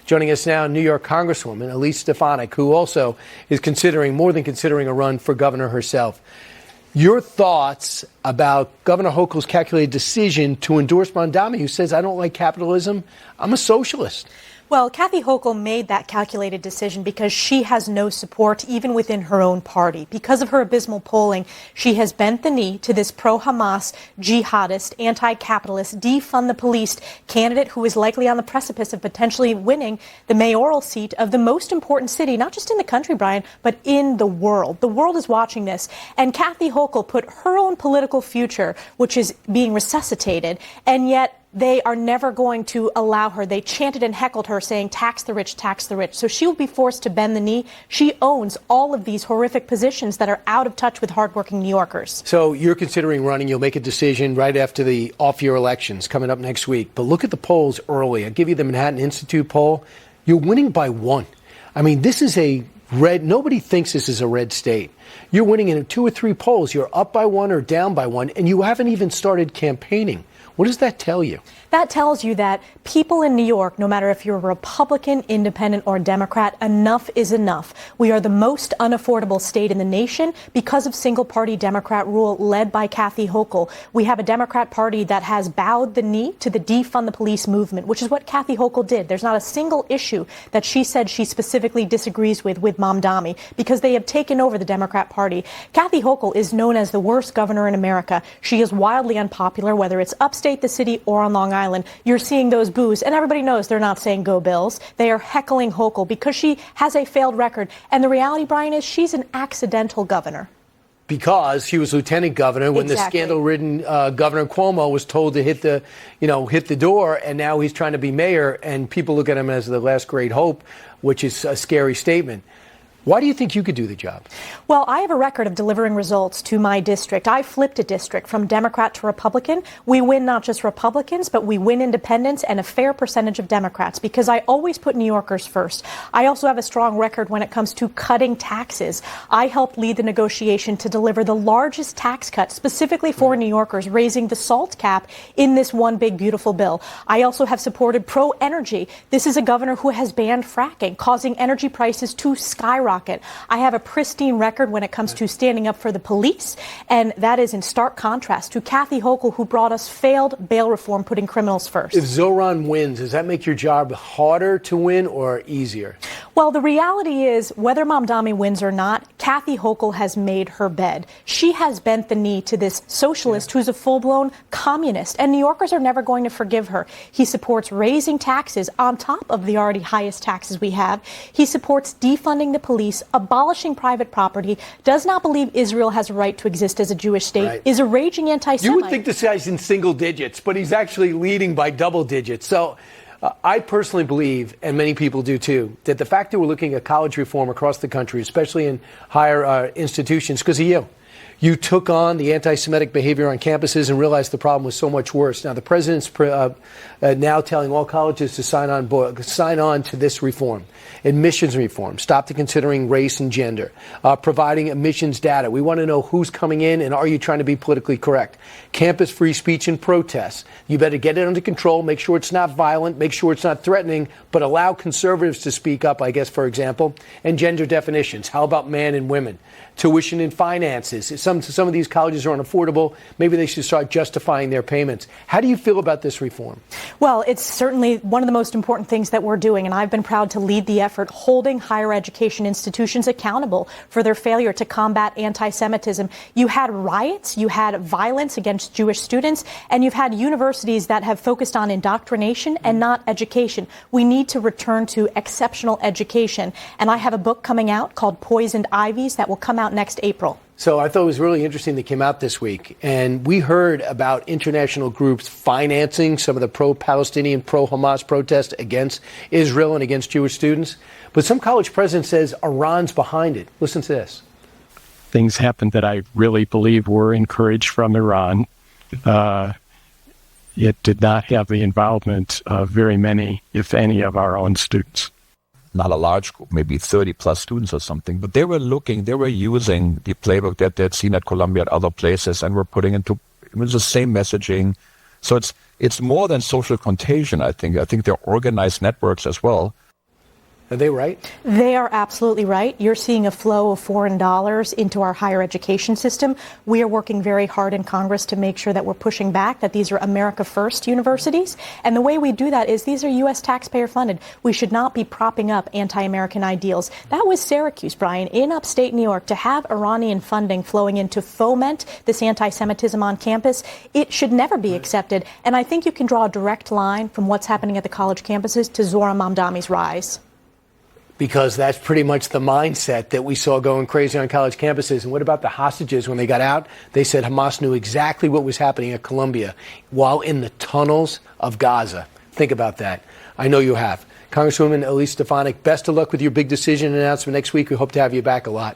Joining us now, New York Congresswoman Elise Stefanik, who also is more than considering a run for governor herself. Your thoughts about Governor Hochul's calculated decision to endorse Mamdani, who says, I don't like capitalism, I'm a socialist. Well, Kathy Hochul made that calculated decision because she has no support even within her own party. Because of her abysmal polling, she has bent the knee to this pro-Hamas, jihadist, anti-capitalist, defund the police candidate who is likely on the precipice of potentially winning the mayoral seat of the most important city, not just in the country, Brian, but in the world. The world is watching this. And Kathy Hochul put her own political future, which is being resuscitated, and yet they are never going to allow her. They chanted and heckled her, saying, tax the rich, tax the rich. So she will be forced to bend the knee. She owns all of these horrific positions that are out of touch with hardworking New Yorkers. So you're considering running. You'll make a decision right after the off-year elections coming up next week. But look at the polls early. I'll give you the Manhattan Institute poll. You're winning by 1. I mean, this is a red. Nobody thinks this is a red state. You're winning in 2 or 3 polls. You're up by 1 or down by 1, and you haven't even started campaigning. What does that tell you? That tells you that people in New York, no matter if you're a Republican, Independent, or Democrat, enough is enough. We are the most unaffordable state in the nation because of single-party Democrat rule led by Kathy Hochul. We have a Democrat Party that has bowed the knee to the Defund the Police movement, which is what Kathy Hochul did. There's not a single issue that she said she specifically disagrees with Mamdani because they have taken over the Democrat Party. Kathy Hochul is known as the worst governor in America. She is wildly unpopular, whether it's upstate the city or on Long Island. You're seeing those boos, and everybody knows they're not saying go Bills. They are heckling Hochul because she has a failed record. And the reality, Brian, is she's an accidental governor. Because she was lieutenant governor when the scandal-ridden Governor Cuomo was told to hit the door, and now he's trying to be mayor, and people look at him as the last great hope, which is a scary statement. Why do you think you could do the job? Well, I have a record of delivering results to my district. I flipped a district from Democrat to Republican. We win not just Republicans, but we win independents and a fair percentage of Democrats because I always put New Yorkers first. I also have a strong record when it comes to cutting taxes. I helped lead the negotiation to deliver the largest tax cut specifically for New Yorkers, raising the SALT cap in this one big, beautiful bill. I also have supported pro-energy. This is a governor who has banned fracking, causing energy prices to skyrocket. I have a pristine record when it comes to standing up for the police, and that is in stark contrast to Kathy Hochul, who brought us failed bail reform, putting criminals first. If Zohran wins, does that make your job harder to win or easier? Well, the reality is, whether Mamdani wins or not, Kathy Hochul has made her bed. She has bent the knee to this socialist who's a full-blown communist, and New Yorkers are never going to forgive her. He supports raising taxes on top of the already highest taxes we have. He supports defunding the police, abolishing private property, does not believe Israel has a right to exist as a Jewish state, is a raging anti-Semite. You would think this guy's in single digits, but he's actually leading by double digits. So I personally believe, and many people do too, that the fact that we're looking at college reform across the country, especially in higher institutions, because of you. You took on the anti-Semitic behavior on campuses and realized the problem was so much worse. Now, the president's now telling all colleges to sign on to this reform. Admissions reform, stop to considering race and gender, providing admissions data. We want to know who's coming in and are you trying to be politically correct. Campus free speech and protests. You better get it under control, make sure it's not violent, make sure it's not threatening, but allow conservatives to speak up, I guess, for example. And gender definitions. How about man and women? Tuition and finances. Some of these colleges are unaffordable. Maybe they should start justifying their payments. How do you feel about this reform? Well, it's certainly one of the most important things that we're doing, and I've been proud to lead the effort holding higher education institutions accountable for their failure to combat anti-Semitism. You had riots, you had violence against Jewish students, and you've had universities that have focused on indoctrination and not education. We need to return to exceptional education, and I have a book coming out called Poisoned Ivies that will come out next April. So I thought it was really interesting that came out this week. And we heard about international groups financing some of the pro-Palestinian, pro-Hamas protests against Israel and against Jewish students. But some college president says Iran's behind it. Listen to this. Things happened that I really believe were encouraged from Iran. It did not have the involvement of very many, if any, of our own students. Not a large group, maybe 30 plus students or something, but they were using the playbook that they'd seen at Columbia at other places and were putting it was the same messaging. So it's more than social contagion, I think. I think they're organized networks as well. Are they right? They are absolutely right. You're seeing a flow of foreign dollars into our higher education system. We are working very hard in Congress to make sure that we're pushing back, that these are America First universities. And the way we do that is these are U.S. taxpayer funded. We should not be propping up anti-American ideals. That was Syracuse, Brian, in upstate New York, to have Iranian funding flowing in to foment this anti-Semitism on campus. It should never be accepted. And I think you can draw a direct line from what's happening at the college campuses to Zohran Mamdani's rise. Because that's pretty much the mindset that we saw going crazy on college campuses. And what about the hostages? When they got out, they said Hamas knew exactly what was happening at Columbia while in the tunnels of Gaza. Think about that. I know you have. Congresswoman Elise Stefanik, best of luck with your big decision announcement next week. We hope to have you back a lot.